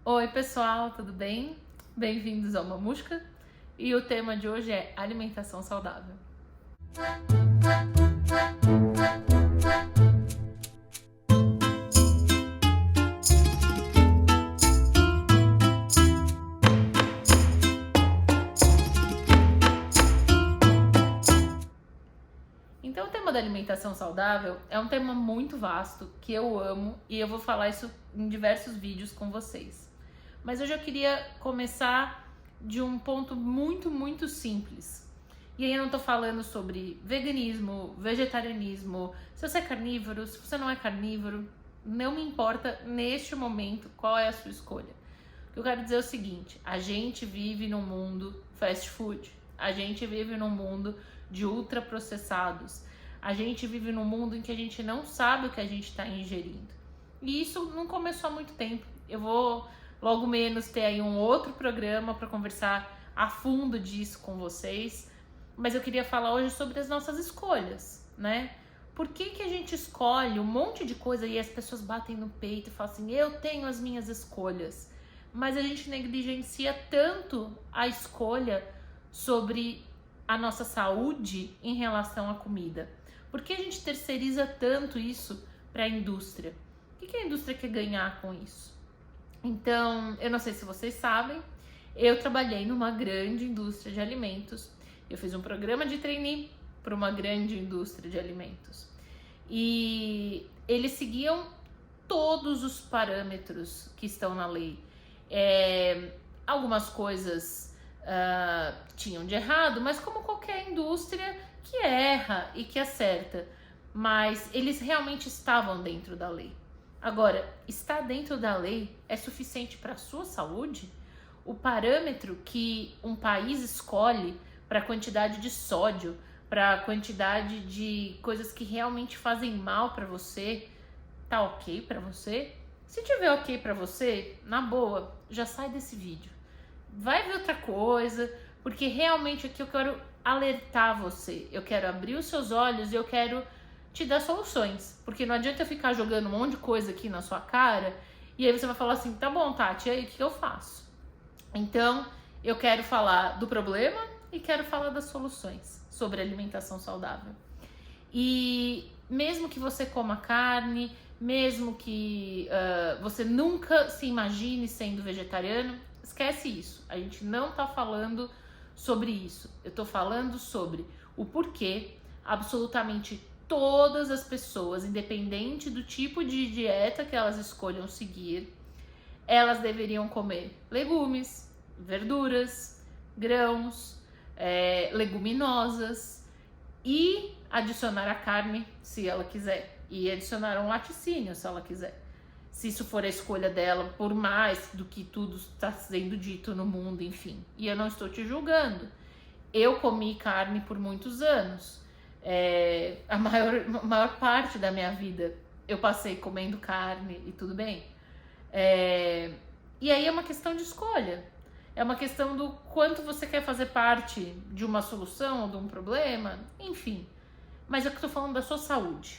Oi pessoal, tudo bem? Bem-vindos ao Mamusca e o tema de hoje é alimentação saudável. Então, o tema da alimentação saudável é um tema muito vasto que eu amo e eu vou falar isso em diversos vídeos com vocês. Mas hoje eu queria começar de um ponto muito simples. E aí eu não tô falando sobre veganismo, vegetarianismo, se você é carnívoro, se você não é carnívoro, não me importa neste momento qual é a sua escolha. O que eu quero dizer é o seguinte: a gente vive num mundo fast food, a gente vive num mundo de ultraprocessados, a gente vive num mundo em que a gente não sabe o que a gente está ingerindo. E isso não começou há muito tempo. Eu vou logo menos ter aí um outro programa para conversar a fundo disso com vocês, mas eu queria falar hoje sobre as nossas escolhas, né? Por que a gente escolhe um monte de coisa e as pessoas batem no peito e falam assim, eu tenho as minhas escolhas, mas a gente negligencia tanto a escolha sobre a nossa saúde em relação à comida? Por que a gente terceiriza tanto isso para a indústria? O que a indústria quer ganhar com isso? Então, eu não sei se vocês sabem, eu trabalhei numa grande indústria de alimentos. Eu fiz um programa de trainee para uma grande indústria de alimentos. E eles seguiam todos os parâmetros que estão na lei. Algumas coisas tinham de errado, mas como qualquer indústria que erra e que acerta. Mas eles realmente estavam dentro da lei. Agora, estar dentro da lei é suficiente para a sua saúde? O parâmetro que um país escolhe para a quantidade de sódio, para a quantidade de coisas que realmente fazem mal para você, tá ok para você? Se tiver ok para você, na boa, já sai desse vídeo. Vai ver outra coisa, porque realmente aqui eu quero alertar você. Eu quero abrir os seus olhos e eu quero te dar soluções. Porque não adianta eu ficar jogando um monte de coisa aqui na sua cara e aí você vai falar assim, tá bom, Tati, e aí o que eu faço? Então, eu quero falar do problema e quero falar das soluções sobre alimentação saudável. E mesmo que você coma carne, mesmo que você nunca se imagine sendo vegetariano, esquece isso. A gente não tá falando sobre isso. Eu tô falando sobre o porquê absolutamente todas as pessoas, independente do tipo de dieta que elas escolham seguir, elas deveriam comer legumes, verduras, grãos, leguminosas e adicionar a carne se ela quiser, e adicionar um laticínio se ela quiser, se isso for a escolha dela, por mais do que tudo está sendo dito no mundo, enfim. E eu não estou te julgando. Eu comi carne por muitos anos. A maior parte da minha vida eu passei comendo carne e tudo bem. E aí é uma questão de escolha. É uma questão do quanto você quer fazer parte de uma solução ou de um problema, enfim. Mas eu tô falando da sua saúde.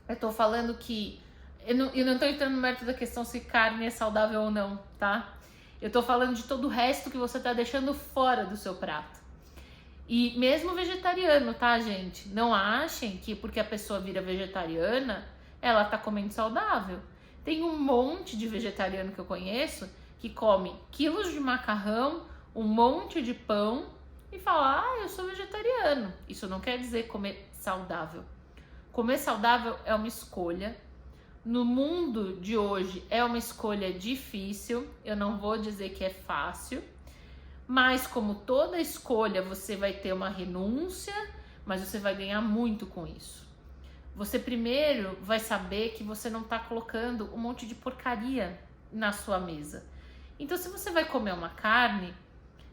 Eu tô falando que eu não tô entrando no mérito da questão se carne é saudável ou não, tá? Eu tô falando de todo o resto que você tá deixando fora do seu prato. E mesmo vegetariano, tá, gente? Não achem que porque a pessoa vira vegetariana, ela tá comendo saudável. Tem um monte de vegetariano que eu conheço que come quilos de macarrão, um monte de pão e fala, eu sou vegetariano. Isso não quer dizer comer saudável. Comer saudável é uma escolha. No mundo de hoje é uma escolha difícil, eu não vou dizer que é fácil, mas como toda escolha você vai ter uma renúncia, mas você vai ganhar muito com isso. Você primeiro vai saber que você não está colocando um monte de porcaria na sua mesa. Então se você vai comer uma carne,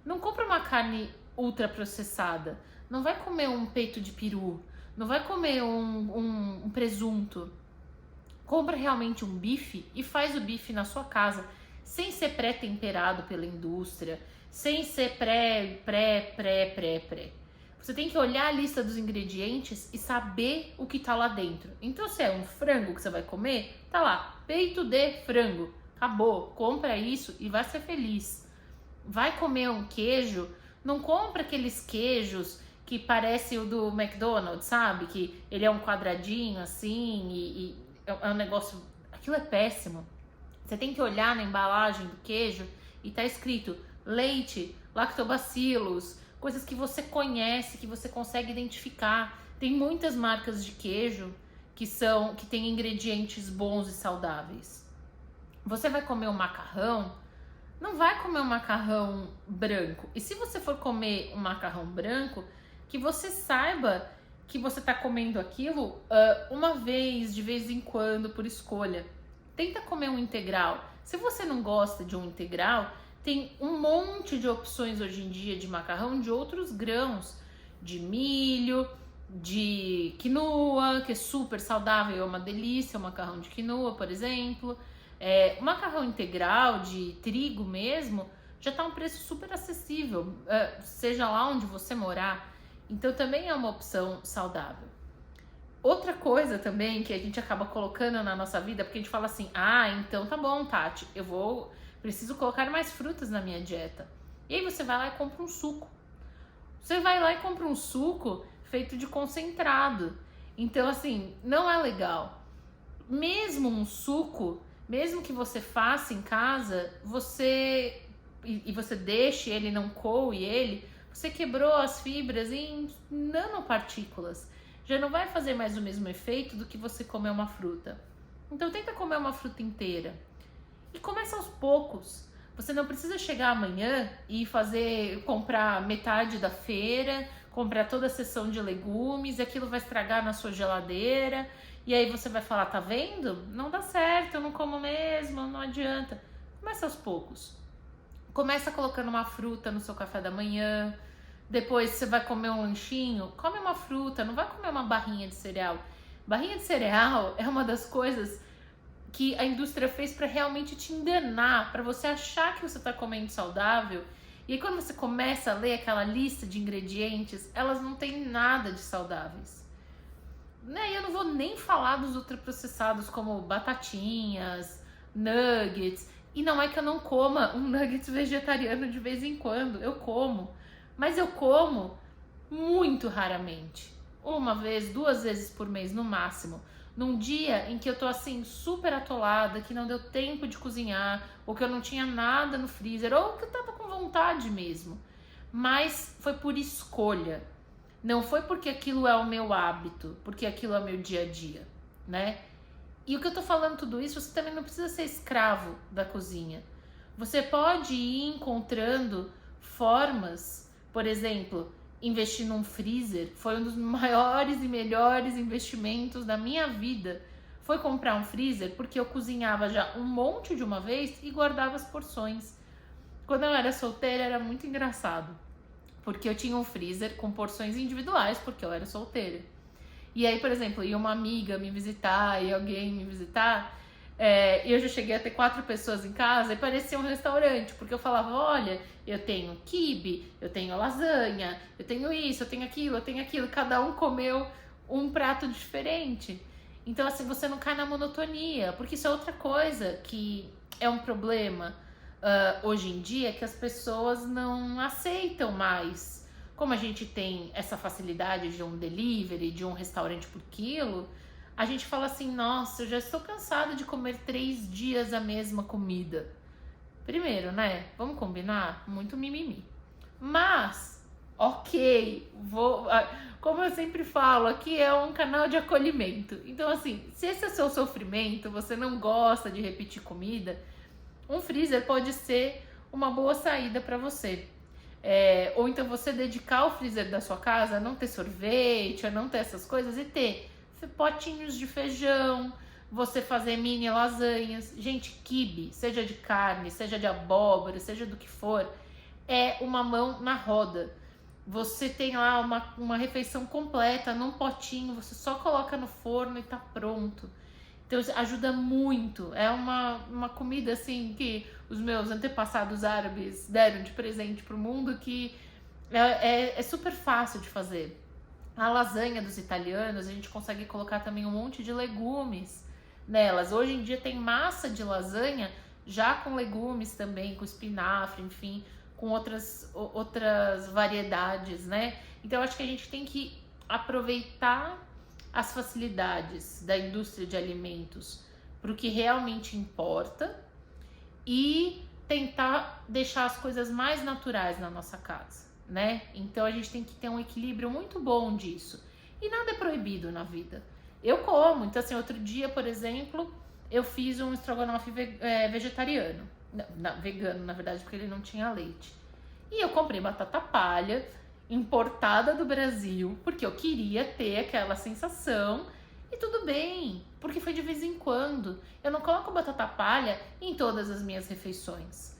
não compra uma carne ultraprocessada, não vai comer um peito de peru, não vai comer um presunto. Compra realmente um bife e faz o bife na sua casa, sem ser pré-temperado pela indústria, sem ser pré. Você tem que olhar a lista dos ingredientes e saber o que tá lá dentro. Então, se é um frango que você vai comer, tá lá, peito de frango. acabou. Compra isso e vai ser feliz. Vai comer um queijo, não compra aqueles queijos que parece o do McDonald's, sabe? Que ele é um quadradinho assim e é um negócio... Aquilo é péssimo. Você tem que olhar na embalagem do queijo e tá escrito leite, lactobacilos, coisas que você conhece, que você consegue identificar. Tem muitas marcas de queijo que tem ingredientes bons e saudáveis. Você vai comer um macarrão, não vai comer um macarrão branco. E se você for comer um macarrão branco, que você saiba que você está comendo aquilo uma vez, de vez em quando, por escolha. Tenta comer um integral. Se você não gosta de um integral, tem um monte de opções hoje em dia de macarrão de outros grãos, de milho, de quinoa, que é super saudável, é uma delícia, o macarrão de quinoa, por exemplo. O macarrão integral de trigo mesmo já está um preço super acessível, seja lá onde você morar. Então também é uma opção saudável. Outra coisa também que a gente acaba colocando na nossa vida, porque a gente fala assim, então tá bom, Tati, preciso colocar mais frutas na minha dieta. E aí você vai lá e compra um suco. Você vai lá e compra um suco feito de concentrado. Então assim, não é legal. Mesmo um suco, mesmo que você faça em casa, você deixe ele, não coe ele, você quebrou as fibras em nanopartículas. Já não vai fazer mais o mesmo efeito do que você comer uma fruta. Então tenta comer uma fruta inteira. E começa aos poucos. Você não precisa chegar amanhã e comprar metade da feira, comprar toda a seção de legumes, e aquilo vai estragar na sua geladeira. E aí você vai falar, tá vendo? Não dá certo, eu não como mesmo, não adianta. Começa aos poucos. Começa colocando uma fruta no seu café da manhã. Depois você vai comer um lanchinho, come uma fruta, não vai comer uma barrinha de cereal. Barrinha de cereal é uma das coisas que a indústria fez para realmente te enganar, para você achar que você está comendo saudável. E aí quando você começa a ler aquela lista de ingredientes, elas não têm nada de saudáveis. E eu não vou nem falar dos ultraprocessados como batatinhas, nuggets. E não é que eu não coma um nuggets vegetariano de vez em quando, eu como. Mas eu como muito raramente. Uma vez, 2 vezes por mês no máximo. Num dia em que eu tô assim super atolada, que não deu tempo de cozinhar, ou que eu não tinha nada no freezer, ou que eu tava com vontade mesmo. Mas foi por escolha. Não foi porque aquilo é o meu hábito, porque aquilo é o meu dia a dia, né? E o que eu tô falando tudo isso, você também não precisa ser escravo da cozinha. Você pode ir encontrando formas. Por exemplo, investir num freezer foi um dos maiores e melhores investimentos da minha vida. Foi comprar um freezer porque eu cozinhava já um monte de uma vez e guardava as porções. Quando eu era solteira era muito engraçado, porque eu tinha um freezer com porções individuais porque eu era solteira. E aí, por exemplo, ia uma amiga me visitar e alguém me visitar, eu já cheguei a ter 4 pessoas em casa e parecia um restaurante, porque eu falava, olha, eu tenho quibe, eu tenho lasanha, eu tenho isso, eu tenho aquilo, cada um comeu um prato diferente. Então assim, você não cai na monotonia, porque isso é outra coisa que é um problema hoje em dia, que as pessoas não aceitam mais. Como a gente tem essa facilidade de um delivery, de um restaurante por quilo, a gente fala assim, nossa, eu já estou cansada de comer 3 dias a mesma comida. Primeiro, né? Vamos combinar? Muito mimimi. Mas, ok, como eu sempre falo, aqui é um canal de acolhimento. Então, assim, se esse é o seu sofrimento, você não gosta de repetir comida, um freezer pode ser uma boa saída para você. Ou então você dedicar o freezer da sua casa a não ter sorvete, a não ter essas coisas e ter potinhos de feijão, você fazer mini lasanhas. Gente, quibe, seja de carne, seja de abóbora, seja do que for, é uma mão na roda. Você tem lá uma refeição completa num potinho, você só coloca no forno e tá pronto. Então ajuda muito. É uma comida assim que os meus antepassados árabes deram de presente pro mundo, que é super fácil de fazer. A lasanha dos italianos, a gente consegue colocar também um monte de legumes nelas. Hoje em dia tem massa de lasanha já com legumes também, com espinafre, enfim, com outras variedades, né? Então, acho que a gente tem que aproveitar as facilidades da indústria de alimentos para o que realmente importa e tentar deixar as coisas mais naturais na nossa casa, né? Então a gente tem que ter um equilíbrio muito bom disso. E nada é proibido na vida. Eu como, então assim, outro dia, por exemplo, eu fiz um estrogonofe vegetariano. Não, vegano, na verdade, porque ele não tinha leite. E eu comprei batata palha importada do Brasil, porque eu queria ter aquela sensação. E tudo bem, porque foi de vez em quando. Eu não coloco batata palha em todas as minhas refeições.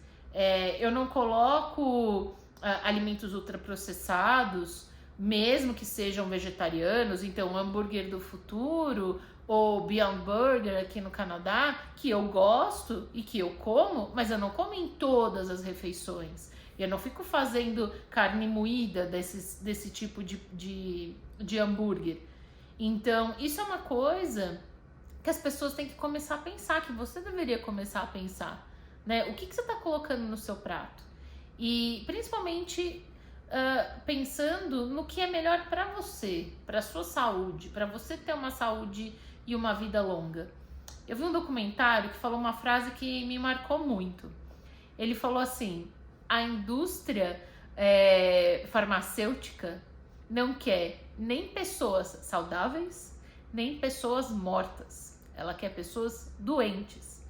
Eu não coloco alimentos ultraprocessados, mesmo que sejam vegetarianos. Então, hambúrguer do futuro ou Beyond Burger aqui no Canadá, que eu gosto e que eu como, mas eu não como em todas as refeições. Eu não fico fazendo carne moída desse tipo de hambúrguer. Então, isso é uma coisa que as pessoas têm que começar a pensar, que você deveria começar a pensar, né? O que você está colocando no seu prato? E principalmente pensando no que é melhor para você, para sua saúde, para você ter uma saúde e uma vida longa. Eu vi um documentário que falou uma frase que me marcou muito. Ele falou assim: a indústria farmacêutica não quer nem pessoas saudáveis, nem pessoas mortas. Ela quer pessoas doentes.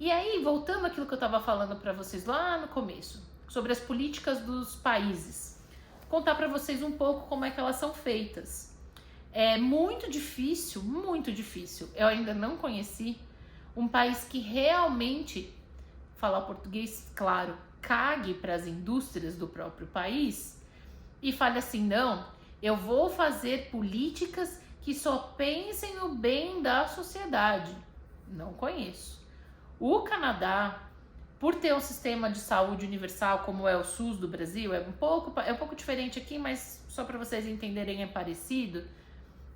E aí, voltando àquilo que eu estava falando para vocês lá no começo, sobre as políticas dos países, vou contar para vocês um pouco como é que elas são feitas. É muito difícil, muito difícil. Eu ainda não conheci um país que realmente, falar português, claro, cague para as indústrias do próprio país e fale assim: não, eu vou fazer políticas que só pensem no bem da sociedade. Não conheço. O Canadá, por ter um sistema de saúde universal como é o SUS do Brasil, é um pouco diferente aqui, mas só para vocês entenderem é parecido.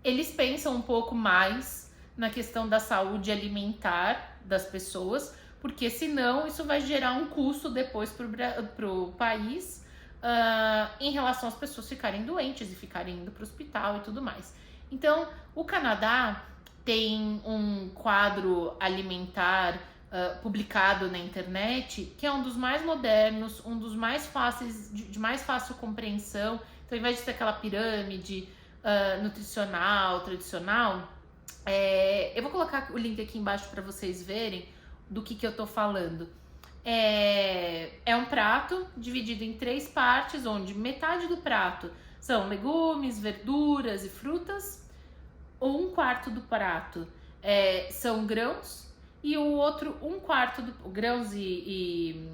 Eles pensam um pouco mais na questão da saúde alimentar das pessoas, porque senão isso vai gerar um custo depois para o país em relação às pessoas ficarem doentes e ficarem indo para o hospital e tudo mais. Então, o Canadá tem um quadro alimentar publicado na internet, que é um dos mais modernos, um dos mais fáceis, de mais fácil compreensão. Então, ao invés de ter aquela pirâmide nutricional, tradicional, eu vou colocar o link aqui embaixo para vocês verem do que eu tô falando. É um prato dividido em 3 partes, onde metade do prato são legumes, verduras e frutas, ou 1/4 do prato são grãos, e o outro 1/4 do grãos e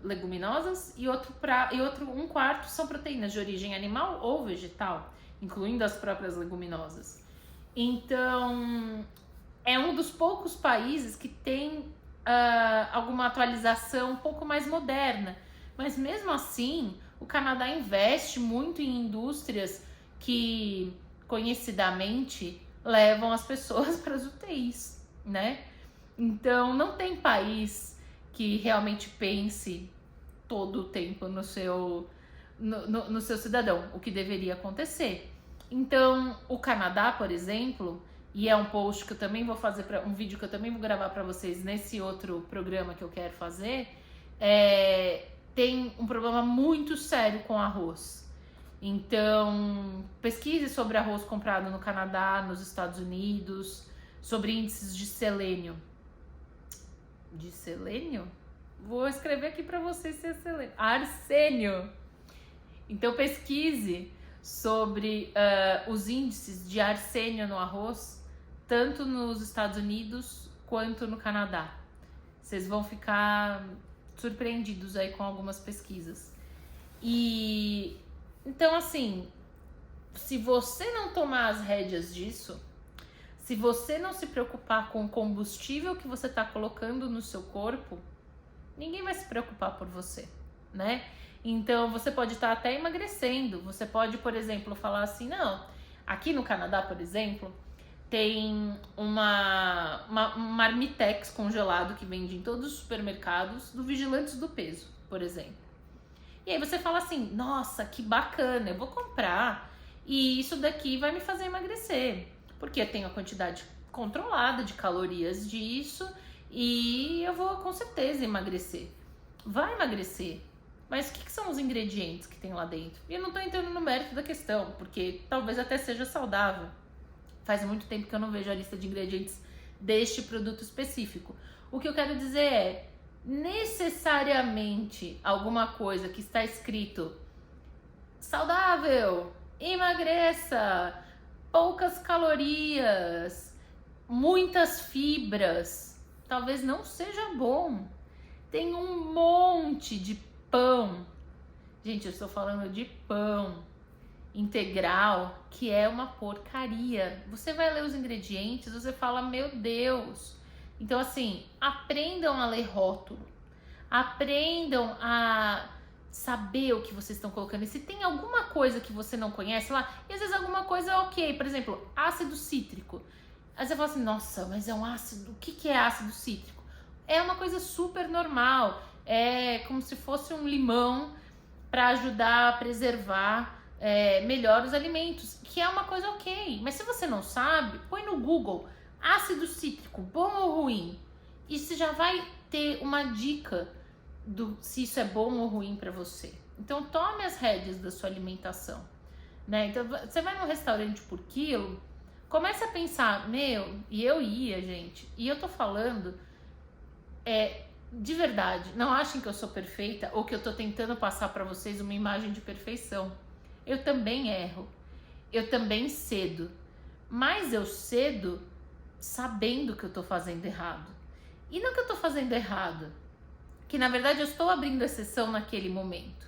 leguminosas, e outro 1/4 são proteínas de origem animal ou vegetal, incluindo as próprias leguminosas. Então, é um dos poucos países que tem alguma atualização um pouco mais moderna. Mas mesmo assim, o Canadá investe muito em indústrias que, conhecidamente, levam as pessoas para as UTIs, né? Então, não tem país que realmente pense todo o tempo no seu cidadão, o que deveria acontecer. Então, o Canadá, por exemplo, e é um post que eu também vou fazer, um vídeo que eu também vou gravar para vocês nesse outro programa que eu quero fazer, tem um problema muito sério com arroz. Então, pesquise sobre arroz comprado no Canadá, nos Estados Unidos, sobre índices de selênio. De selênio? Vou escrever aqui para vocês se é selênio. Arsênio. Então, pesquise sobre os índices de arsênio no arroz, tanto nos Estados Unidos quanto no Canadá. Vocês vão ficar surpreendidos aí com algumas pesquisas. E então, assim, se você não tomar as rédeas disso, se você não se preocupar com o combustível que você está colocando no seu corpo, ninguém vai se preocupar por você, né? Então, você pode estar até emagrecendo. Você pode, por exemplo, falar assim, não, aqui no Canadá, por exemplo, tem um marmitex congelado que vende em todos os supermercados do Vigilantes do Peso, por exemplo. E aí você fala assim, nossa, que bacana, eu vou comprar e isso daqui vai me fazer emagrecer, porque eu tenho a quantidade controlada de calorias disso e eu vou com certeza emagrecer. Vai emagrecer, mas o que são os ingredientes que tem lá dentro? E eu não tô entrando no mérito da questão, porque talvez até seja saudável. Faz muito tempo que eu não vejo a lista de ingredientes deste produto específico. O que eu quero dizer é, necessariamente alguma coisa que está escrito saudável, emagreça, poucas calorias, muitas fibras, talvez não seja bom. Tem um monte de pão. Gente, eu estou falando de pão integral, que é uma porcaria. Você vai ler os ingredientes, você fala, meu Deus. Então, assim, aprendam a ler rótulo. Aprendam a saber o que vocês estão colocando. E se tem alguma coisa que você não conhece lá, e às vezes alguma coisa ok, por exemplo, ácido cítrico. Aí você fala assim, nossa, mas é um ácido, o que é ácido cítrico? É uma coisa super normal, é como se fosse um limão para ajudar a preservar melhor os alimentos, que é uma coisa ok. Mas se você não sabe, põe no Google, ácido cítrico, bom ou ruim? E você já vai ter uma dica se isso é bom ou ruim para você. Então tome as rédeas da sua alimentação, né? Então você vai num restaurante por quilo, comece a pensar, e eu ia, gente, e eu tô falando de verdade, não achem que eu sou perfeita ou que eu tô tentando passar para vocês uma imagem de perfeição. Eu também erro, eu também cedo, mas eu cedo sabendo que eu tô fazendo errado. E não que eu tô fazendo errado, que na verdade eu estou abrindo exceção naquele momento.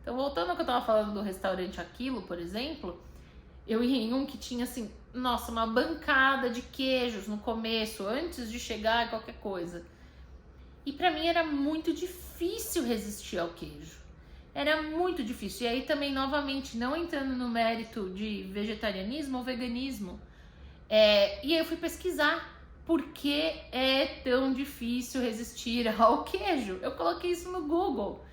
Então, voltando ao que eu tava falando do restaurante Aquilo, por exemplo, eu ia em um que tinha assim, nossa, uma bancada de queijos no começo, antes de chegar a qualquer coisa. E pra mim era muito difícil resistir ao queijo. Era muito difícil. E aí também, novamente, não entrando no mérito de vegetarianismo ou veganismo. E aí eu fui pesquisar por que é tão difícil resistir ao queijo. Eu coloquei isso no Google.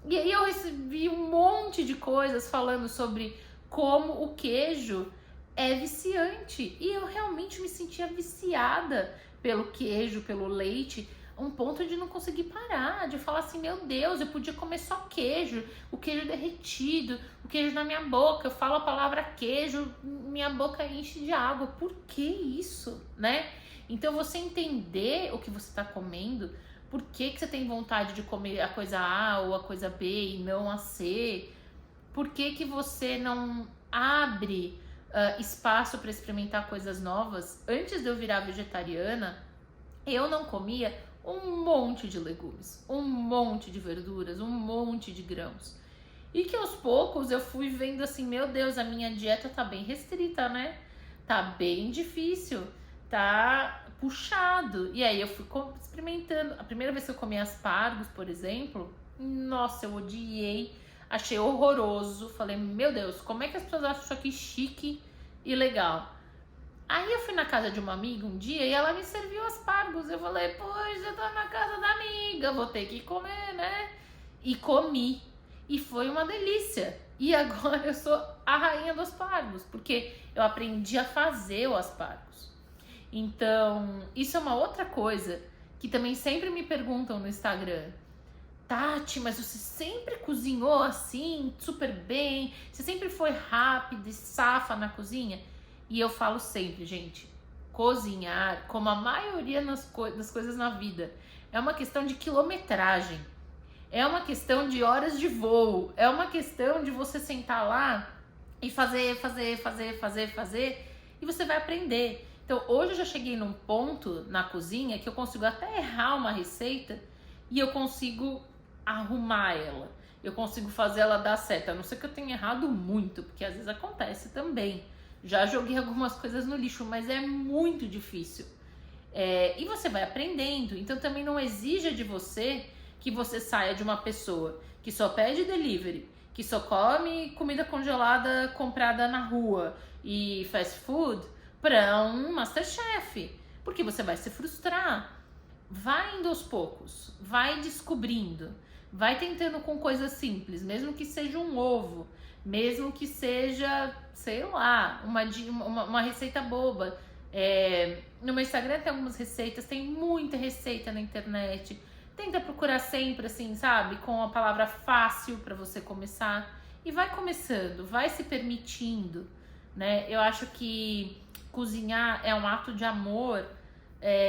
E aí eu recebi um monte de coisas falando sobre como o queijo é viciante. E eu realmente me sentia viciada pelo queijo, pelo leite, um ponto de não conseguir parar, de falar assim, meu Deus, eu podia comer só queijo, o queijo derretido, o queijo na minha boca, eu falo a palavra queijo, minha boca enche de água. Por que isso, né? Então você entender o que você está comendo, por que você tem vontade de comer a coisa A ou a coisa B e não a C, por que você não abre espaço para experimentar coisas novas. Antes de eu virar vegetariana, eu não comia um monte de legumes, um monte de verduras, um monte de grãos. E que aos poucos eu fui vendo assim, meu Deus, a minha dieta tá bem restrita, né? Tá bem difícil, tá puxado. E aí eu fui experimentando. A primeira vez que eu comi aspargos, por exemplo, nossa, eu odiei, achei horroroso. Falei, meu Deus, como é que as pessoas acham isso aqui chique e legal? Aí eu fui na casa de uma amiga um dia e ela me serviu aspargos. Eu falei, pois eu tô na casa da amiga, vou ter que comer, né? E comi. E foi uma delícia. E agora eu sou a rainha dos aspargos, porque eu aprendi a fazer o aspargos. Então, isso é uma outra coisa que também sempre me perguntam no Instagram. Tati, mas você sempre cozinhou assim, super bem? Você sempre foi rápida e safa na cozinha? E eu falo sempre, gente, cozinhar, como a maioria das coisas na vida, é uma questão de quilometragem, é uma questão de horas de voo, é uma questão de você sentar lá e fazer, e você vai aprender. Então, hoje eu já cheguei num ponto na cozinha que eu consigo até errar uma receita e eu consigo arrumar ela, eu consigo fazer ela dar certo, a não ser que eu tenha errado muito, porque às vezes acontece também. Já joguei algumas coisas no lixo, mas é muito difícil. E você vai aprendendo. Então também não exija de você que você saia de uma pessoa que só pede delivery, que só come comida congelada comprada na rua e fast food, para um MasterChef, porque você vai se frustrar. Vai indo aos poucos, vai descobrindo, vai tentando com coisas simples, mesmo que seja um ovo, mesmo que seja, sei lá, uma receita boba. No meu Instagram tem algumas receitas, tem muita receita na internet. Tenta procurar sempre, assim, sabe, com a palavra fácil para você começar. E vai começando, vai se permitindo, né? Eu acho que cozinhar é um ato de amor,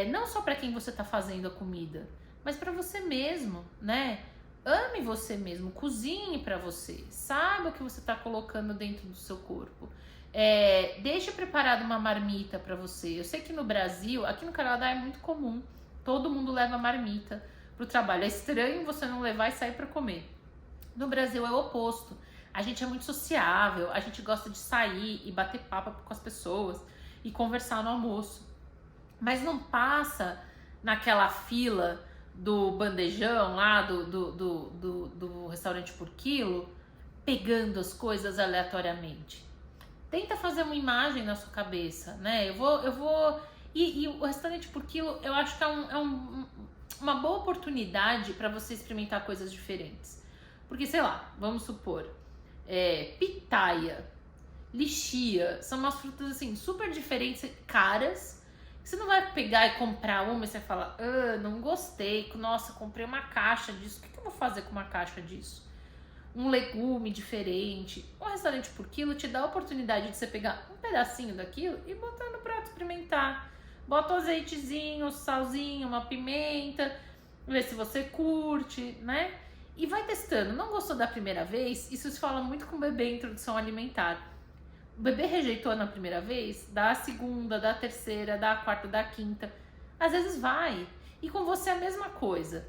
não só para quem você tá fazendo a comida, mas para você mesmo, né? Ame você mesmo, cozinhe para você, saiba o que você tá colocando dentro do seu corpo. Deixe preparada uma marmita para você. Eu sei que no Brasil, aqui no Canadá é muito comum, todo mundo leva marmita pro trabalho. É estranho você não levar e sair para comer. No Brasil é o oposto. A gente é muito sociável, a gente gosta de sair e bater papo com as pessoas e conversar no almoço. Mas não passa naquela fila do bandejão lá do restaurante por quilo, pegando as coisas aleatoriamente. Tenta fazer uma imagem na sua cabeça, né? E o restaurante por quilo, eu acho que uma boa oportunidade para você experimentar coisas diferentes. Porque, sei lá, vamos supor, pitaia, lixia, são umas frutas assim super diferentes, caras. Você não vai pegar e comprar uma e você fala, não gostei, nossa, comprei uma caixa disso, o que eu vou fazer com uma caixa disso? Um legume diferente. Um restaurante por quilo te dá a oportunidade de você pegar um pedacinho daquilo e botar no prato, experimentar. Bota um azeitezinho, salzinho, uma pimenta, vê se você curte, né? E vai testando. Não gostou da primeira vez? Isso se fala muito com o bebê em introdução alimentar. O bebê rejeitou na primeira vez, dá a segunda, dá a terceira, dá a quarta, dá a quinta. Às vezes vai. E com você é a mesma coisa.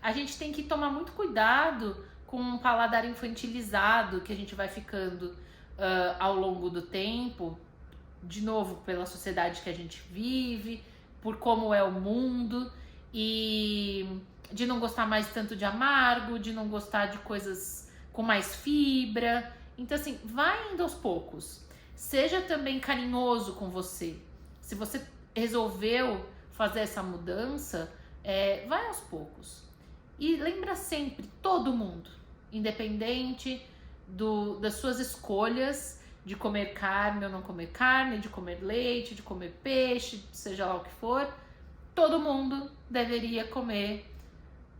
A gente tem que tomar muito cuidado com um paladar infantilizado que a gente vai ficando ao longo do tempo. De novo, pela sociedade que a gente vive, por como é o mundo. E de não gostar mais tanto de amargo, de não gostar de coisas com mais fibra. Então, assim, vai indo aos poucos. Seja também carinhoso com você. Se você resolveu fazer essa mudança, vai aos poucos. E lembra sempre, todo mundo, independente das suas escolhas de comer carne ou não comer carne, de comer leite, de comer peixe, seja lá o que for, todo mundo deveria comer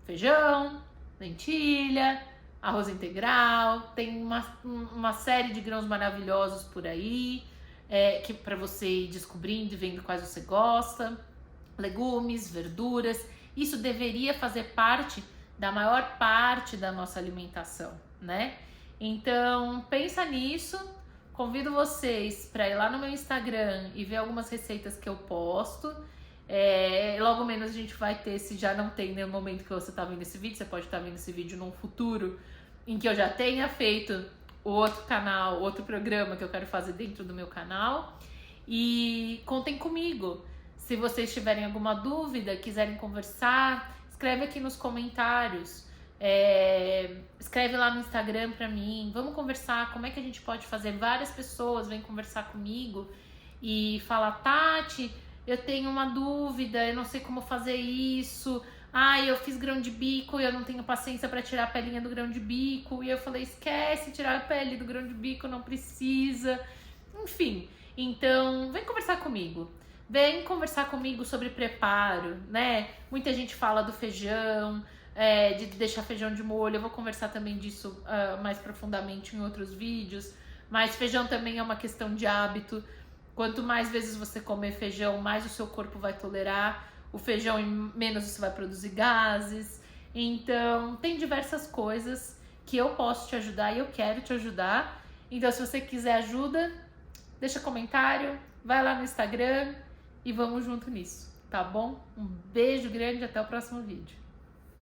feijão, lentilha, arroz integral. Tem uma série de grãos maravilhosos por aí, que para você ir descobrindo e vendo quais você gosta, legumes, verduras. Isso deveria fazer parte da maior parte da nossa alimentação, né? Então pensa nisso. Convido vocês para ir lá no meu Instagram e ver algumas receitas que eu posto. Logo menos a gente vai ter, se já não tem no momento que você está vendo esse vídeo, você pode estar vendo esse vídeo num futuro em que eu já tenha feito outro canal, outro programa que eu quero fazer dentro do meu canal. E contem comigo. Se vocês tiverem alguma dúvida, quiserem conversar, escreve aqui nos comentários. Escreve lá no Instagram pra mim. Vamos conversar. Como é que a gente pode fazer? Várias pessoas vêm conversar comigo e falar, Tati, eu tenho uma dúvida, eu não sei como fazer isso. Eu fiz grão de bico e eu não tenho paciência para tirar a pelinha do grão de bico. E eu falei, esquece tirar a pele do grão de bico, não precisa. Enfim, então vem conversar comigo. Vem conversar comigo sobre preparo, né? Muita gente fala do feijão, de deixar feijão de molho. Eu vou conversar também disso mais profundamente em outros vídeos. Mas feijão também é uma questão de hábito. Quanto mais vezes você comer feijão, mais o seu corpo vai tolerar o feijão e menos você vai produzir gases. Então, tem diversas coisas que eu posso te ajudar e eu quero te ajudar. Então, se você quiser ajuda, deixa comentário, vai lá no Instagram e vamos junto nisso, tá bom? Um beijo grande e até o próximo vídeo.